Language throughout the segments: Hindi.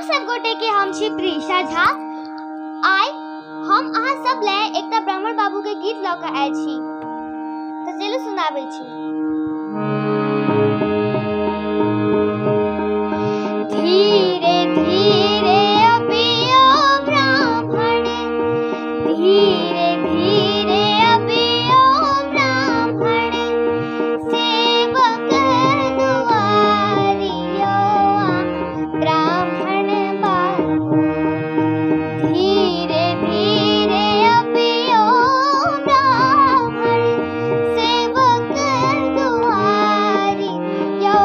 सब गोटे के हम छी प्रीशा झा। आइ हम अहाँ सब ले एकटा ब्राह्मण बाबू के गीत ल के आयल छी, तो चलू सुनाबै छी। धीरे धीरे अबियो ब्राह्मण, धीरे धीरे अबियो ब्राह्मण, सेवक दुआरियो ब्राह्मण बाबू। धीरे धीरे अबियो ब्राह्मण, सेवक दुआरियो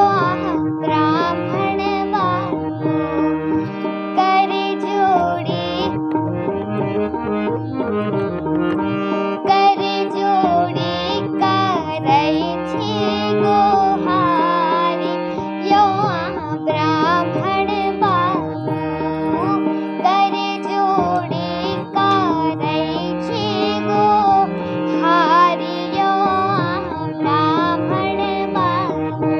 ब्राह्मण बाबू। कर जोड़ी करै छी गोहारी यो ब्राह्मण बाबू। कर जोड़ी करै छी गोहारी यो ब्राह्मण बाबू।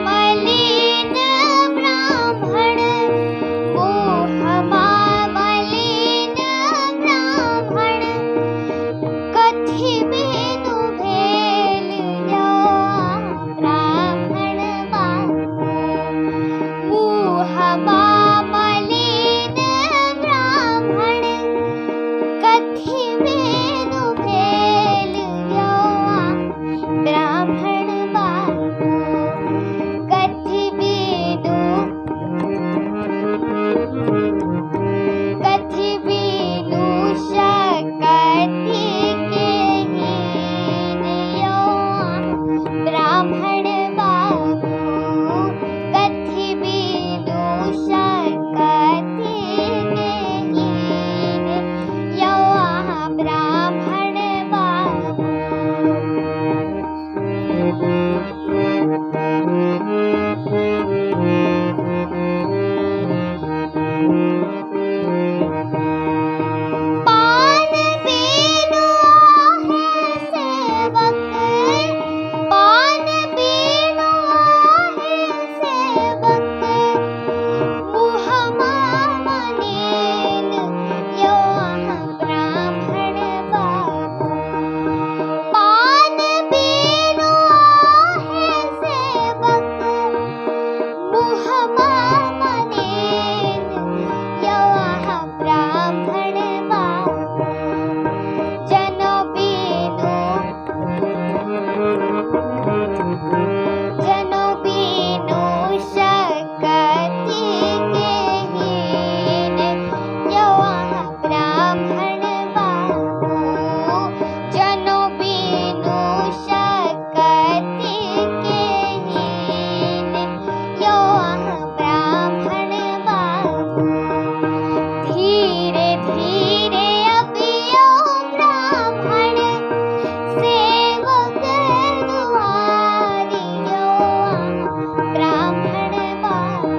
मलिन ब्राह्मण, मलिन ब्राह्मण, कथी बिनु भेल यो ब्राह्मण बाबू। मलिन ब्राह्मण, कथी बिनु भेल यो ब्राह्मण बाबू। कथी बिनु शकति केहीन यो ब्राह्मण बाबू। कथी बिनु शकति केहीन यो ब्राह्मण बाबू। पान बिनु आहे सेवक, पान बिनु आहे सेवक, मुहमा मलिन यो ब्राह्मण बाबू। पान बिनु आहे सेवक, मुहमा मलिन यो ब्राह्मण बाबू। जनो बिनु शकति केहीन यो ब्राह्मण बाबू। जनो बिनु शकति केहीन यो ब्राह्मण बाबू। धीरे धीरे अबियो ब्राह्मण, सेवक दुआरियो ब्राह्मण बाबू।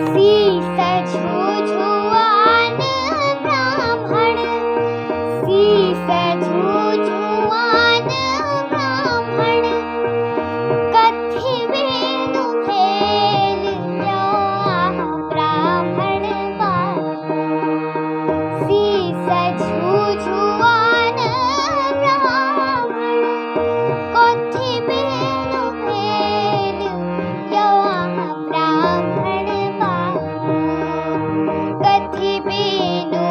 शीश झुझुआन ब्राह्मण, शीश झुझुआन ब्राह्मण, कथी बिनु भेल यो ब्राह्मण बाबू। शीश झुझुआन ब्राह्मण, कथी बिनु भेल यो ब्राह्मण बाबू। कथी बिनु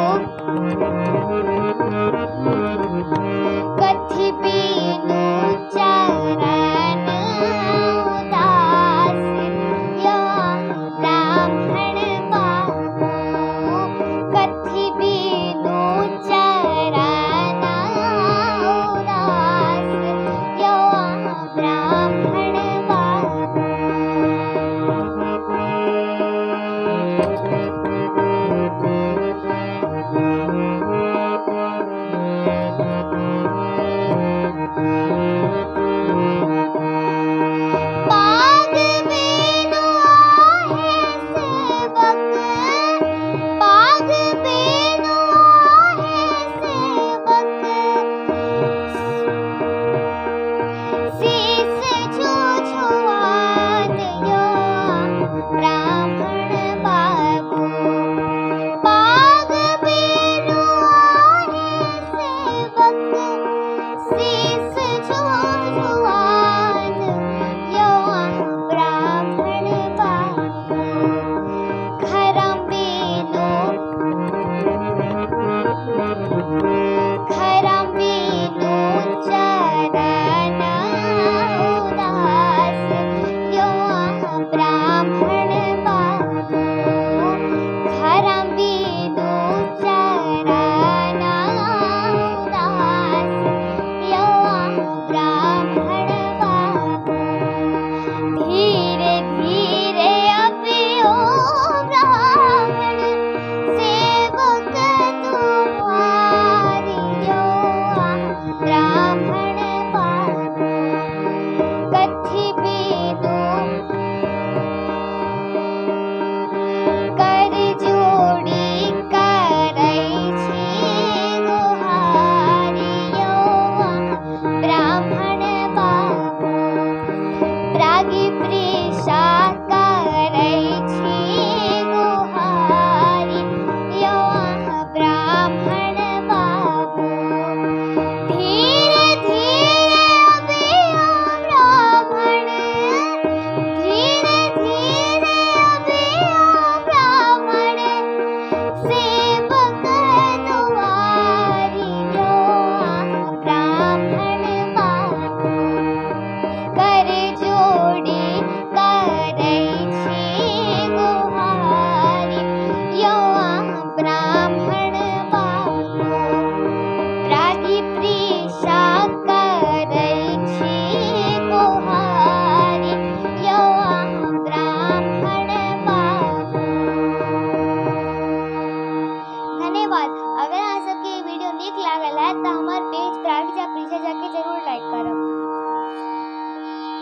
धन्यवाद। अगर अहाँ सबके ये वीडियो नीक लागल है तो हमार पेज प्रार्थजा प्रीशा जाके जरूर लाइक करब।